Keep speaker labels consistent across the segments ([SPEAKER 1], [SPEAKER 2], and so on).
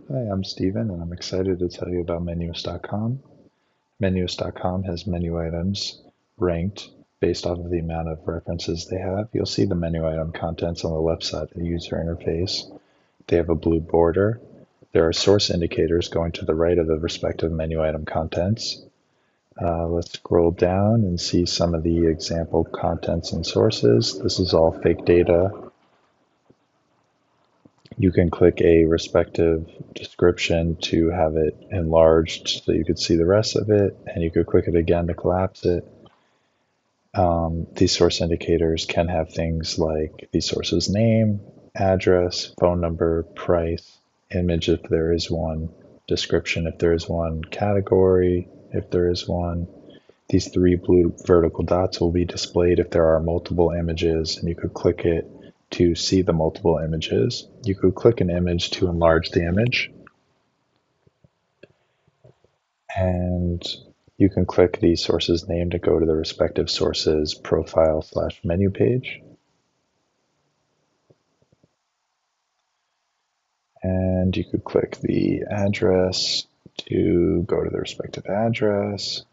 [SPEAKER 1] Hi, I'm Steven, and I'm excited to tell you about Menuest.com. Menuest.com has menu items ranked based off of the amount of references they have. You'll see the menu item contents on the left side of the user interface. They have a blue border. There are source indicators going to the right of the respective menu item contents. Let's scroll down and see some of the example contents and sources. This is all fake data. You can click a respective description to have it enlarged so you could see the rest of it, and you could click it again to collapse it. These source indicators can have things like the source's name, address, phone number, price, image if there is one, description if there is one, category if there is one. These three blue vertical dots will be displayed if there are multiple images, and you could click it to see the multiple images. You could click an image to enlarge the image, and you can click the source's name to go to the respective source's profile/menu page. And you could click the address to go to the respective address.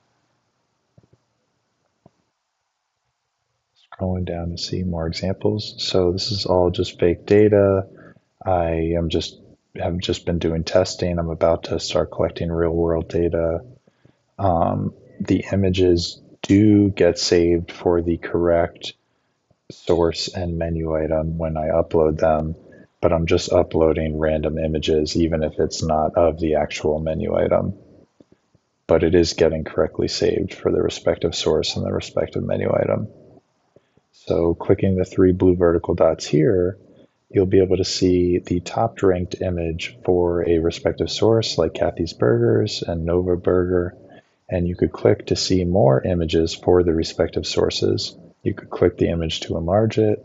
[SPEAKER 1] Scrolling down to see more examples. So this is all just fake data. I have just been doing testing. I'm about to start collecting real world data. The images do get saved for the correct source and menu item when I upload them, but I'm just uploading random images, even if it's not of the actual menu item. But it is getting correctly saved for the respective source and the respective menu item. So clicking the three blue vertical dots here, you'll be able to see the top ranked image for a respective source like Kathy's Burgers and Nova Burger, and you could click to see more images for the respective sources. You could click the image to enlarge it.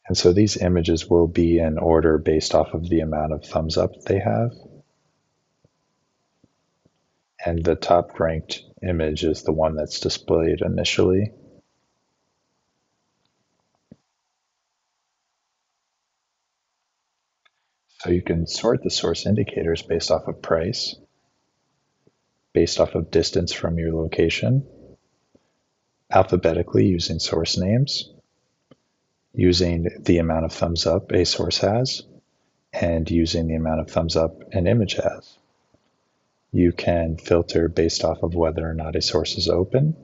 [SPEAKER 1] And so these images will be in order based off of the amount of thumbs up they have. And the top ranked image is the one that's displayed initially. So you can sort the source indicators based off of price, based off of distance from your location, alphabetically using source names, using the amount of thumbs up a source has, and using the amount of thumbs up an image has. You can filter based off of whether or not a source is open.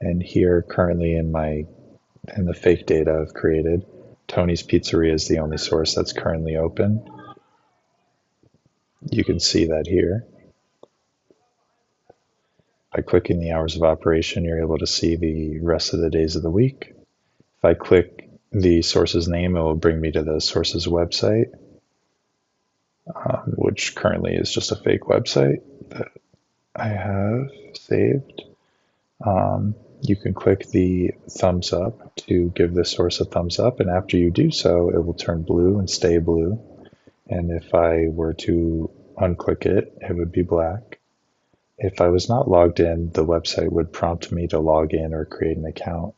[SPEAKER 1] And here currently in the fake data I've created, Tony's Pizzeria is the only source that's currently open. You can see that here. By clicking the hours of operation, you're able to see the rest of the days of the week. If I click the source's name, it will bring me to the source's website, which currently is just a fake website that I have saved. You can click the thumbs up to give the source a thumbs up, and after you do so, it will turn blue and stay blue. And if I were to unclick it, it would be black. If I was not logged in, the website would prompt me to log in or create an account.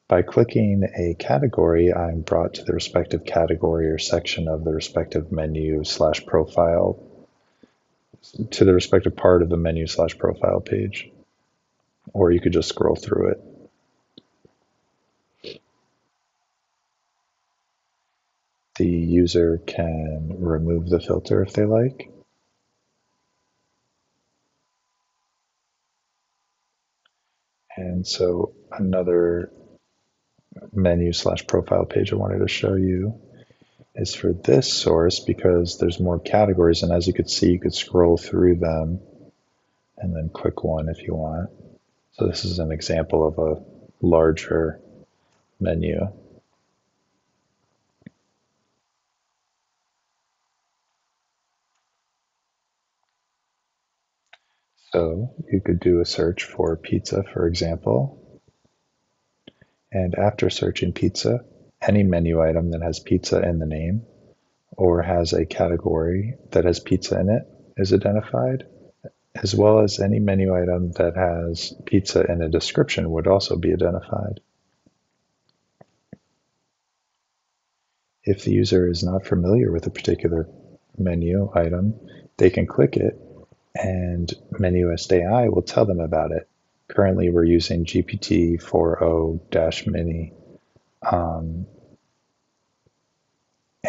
[SPEAKER 1] By clicking a category, I'm brought to the respective category or section of the respective menu/profile, to the respective part of the menu/profile page, or you could just scroll through it. The user can remove the filter if they like. And so another menu/profile page I wanted to show you is for this source because there's more categories, and as you could see, you could scroll through them and then click one if you want. So this is an example of a larger menu. So you could do a search for pizza, for example, and after searching pizza, any menu item that has pizza in the name or has a category that has pizza in it is identified, as well as any menu item that has pizza in a description would also be identified. If the user is not familiar with a particular menu item, they can click it and Menuest AI will tell them about it. Currently, we're using GPT-4o-mini,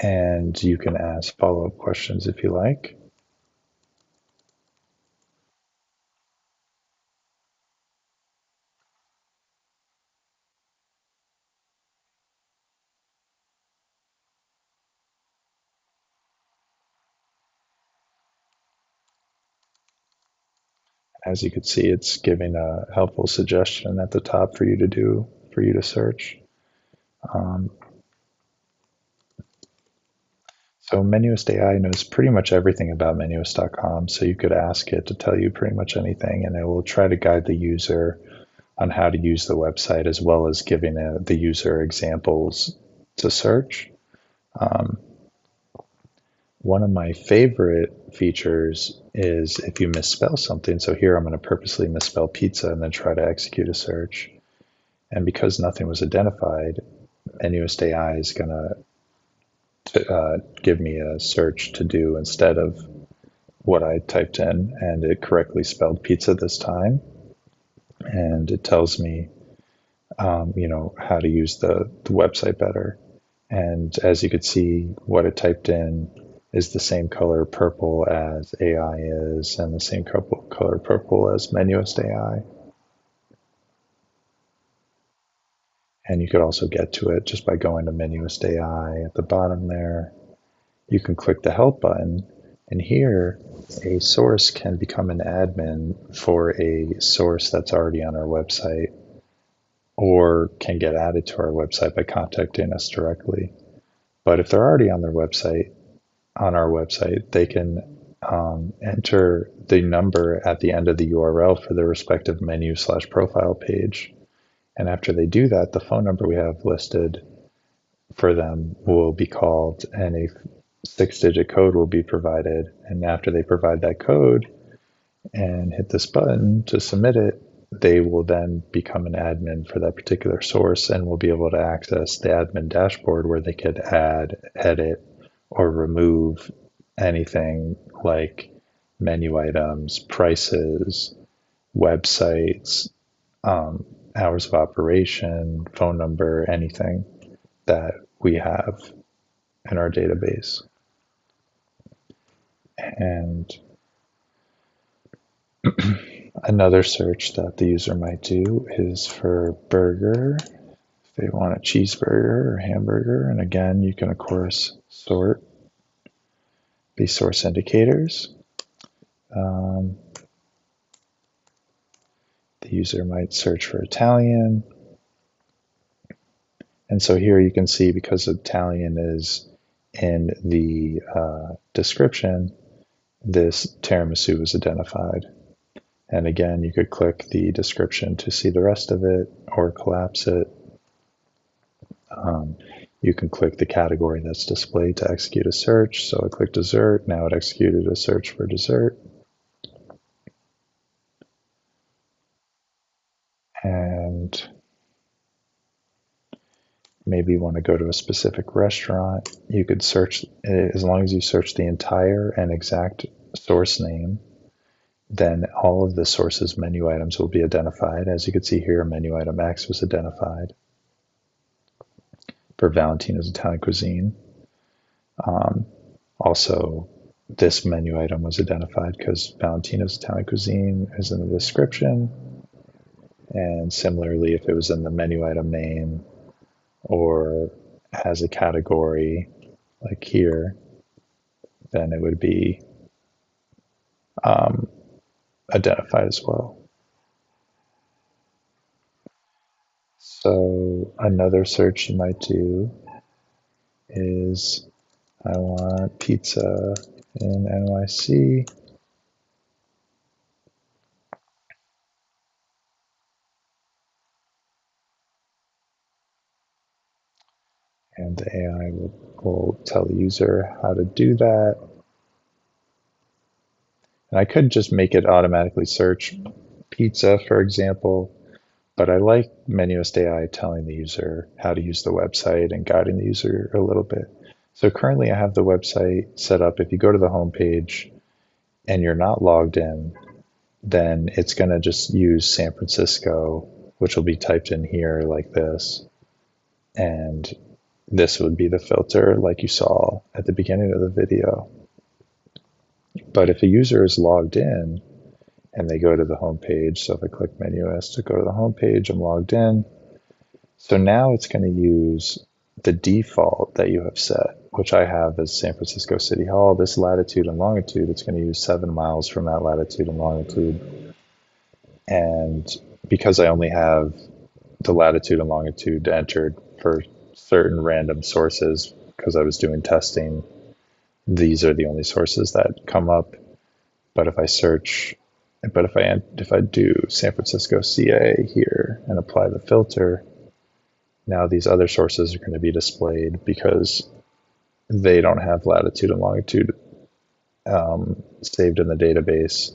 [SPEAKER 1] and you can ask follow-up questions if you like. As you can see, it's giving a helpful suggestion at the top for you to do, for you to search. Um, so Menuest AI knows pretty much everything about Menuest.com, so you could ask it to tell you pretty much anything, and it will try to guide the user on how to use the website, as well as giving the user examples to search. Um, One of my favorite features is if you misspell something. So here I'm going to purposely misspell pizza and then try to execute a search. And because nothing was identified, Menuest AI is going to give me a search to do instead of what I typed in. And it correctly spelled pizza this time. And it tells me, how to use the website better. And as you could see, what it typed in is the same color purple as AI is, and the same color purple as Menuest AI. And you could also get to it just by going to Menuest AI at the bottom there. You can click the help button, and here a source can become an admin for a source that's already on our website, or can get added to our website by contacting us directly. But if they're already on our website, they can enter the number at the end of the URL for their respective menu/profile page. And after they do that, the phone number we have listed for them will be called, and a 6-digit code will be provided. And after they provide that code and hit this button to submit it, they will then become an admin for that particular source and will be able to access the admin dashboard where they could add, edit, or remove anything like menu items, prices, websites, hours of operation, phone number, anything that we have in our database. And another search that the user might do is for burger. If they want a cheeseburger or hamburger, and again, you can of course sort these source indicators. Um, the user might search for Italian. And so here you can see, because Italian is in the description, this tiramisu is identified. And again, you could click the description to see the rest of it or collapse it. You can click the category that's displayed to execute a search. So I clicked dessert. Now it executed a search for dessert. And maybe you want to go to a specific restaurant. You could search, as long as you search the entire and exact source name, then all of the source's menu items will be identified. As you can see here, menu item X was identified for Valentino's Italian Cuisine. Also, this menu item was identified because Valentino's Italian Cuisine is in the description. And similarly, if it was in the menu item name or has a category like here, then it would be identified as well. So another search you might do is, I want pizza in NYC. And the AI will tell the user how to do that. And I could just make it automatically search pizza, for example, but I like Menuest AI telling the user how to use the website and guiding the user a little bit. So currently I have the website set up. If you go to the home page and you're not logged in, then it's going to just use San Francisco, which will be typed in here like this. And this would be the filter like you saw at the beginning of the video. But if a user is logged in and they go to the home page, so if I click Menuest to go to the home page, I'm logged in. So now it's going to use the default that you have set, which I have as San Francisco City Hall. This latitude and longitude, it's going to use 7 miles from that latitude and longitude. And because I only have the latitude and longitude entered for certain random sources, because I was doing testing, these are the only sources that come up. But if I search, but if I do San Francisco CA here and apply the filter, now these other sources are going to be displayed because they don't have latitude and longitude saved in the database.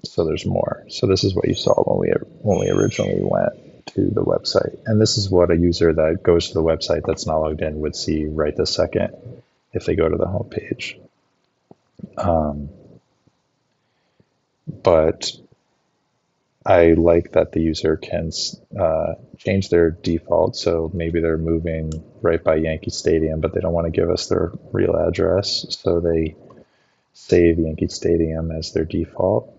[SPEAKER 1] So there's more. So this is what you saw when we originally went to the website, and this is what a user that goes to the website that's not logged in would see right this second if they go to the home page. But I like that the user can change their default. So maybe they're moving right by Yankee Stadium, but they don't want to give us their real address. So they save Yankee Stadium as their default.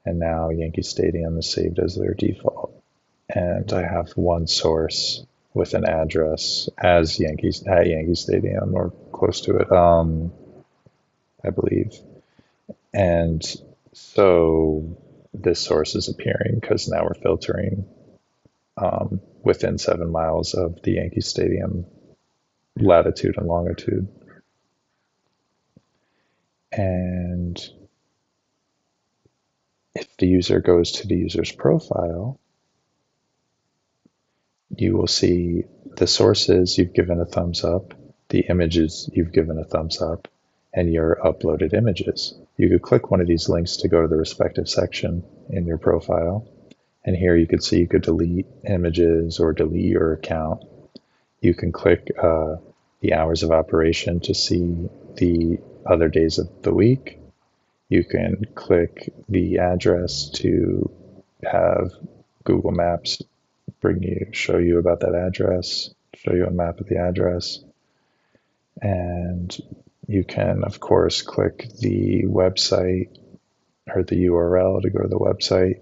[SPEAKER 1] And now Yankee Stadium is saved as their default. And I have one source with an address as Yankee Stadium or close to it, I believe. And so this source is appearing because now we're filtering within 7 miles of the Yankee Stadium latitude and longitude. And if the user goes to the user's profile, you will see the sources you've given a thumbs up, the images you've given a thumbs up, and your uploaded images. You could click one of these links to go to the respective section in your profile. And here you could see you could delete images or delete your account. You can click the hours of operation to see the other days of the week. You can click the address to have Google Maps show you about that address, show you a map of the address. And you can, of course, click the website or the URL to go to the website.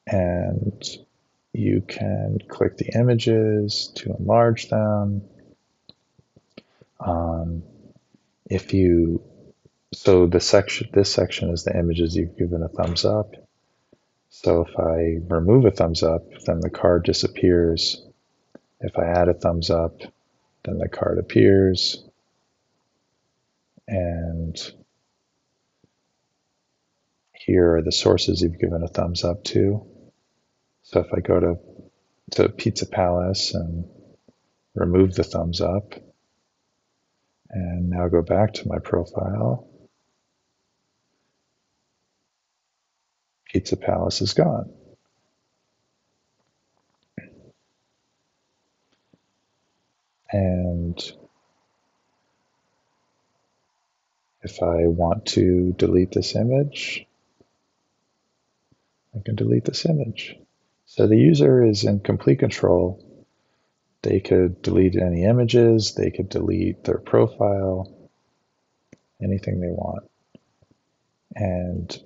[SPEAKER 1] And you can click the images to enlarge them. So this section is the images you've given a thumbs up. So if I remove a thumbs up, then the card disappears. If I add a thumbs up, then the card appears. And here are the sources you've given a thumbs up to. So if I go to Pizza Palace and remove the thumbs up, and now go back to my profile, Pizza Palace is gone. And if I want to delete this image, I can delete this image. So the user is in complete control. They could delete any images, they could delete their profile, anything they want. And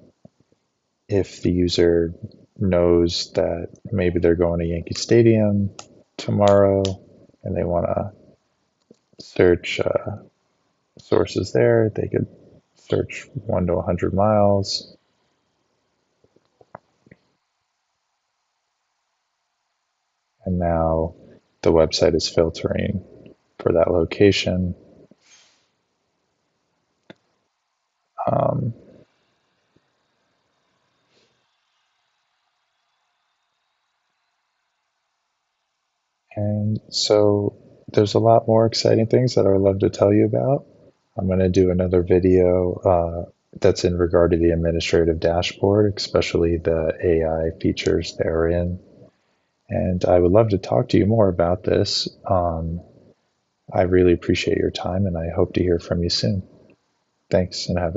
[SPEAKER 1] if the user knows that maybe they're going to Yankee Stadium tomorrow and they want to search sources there, they could search 1 to 100 miles. And now the website is filtering for that location. And so there's a lot more exciting things that I would love to tell you about. I'm going to do another video that's in regard to the administrative dashboard, especially the AI features therein. And I would love to talk to you more about this. I really appreciate your time, and I hope to hear from you soon. Thanks, and have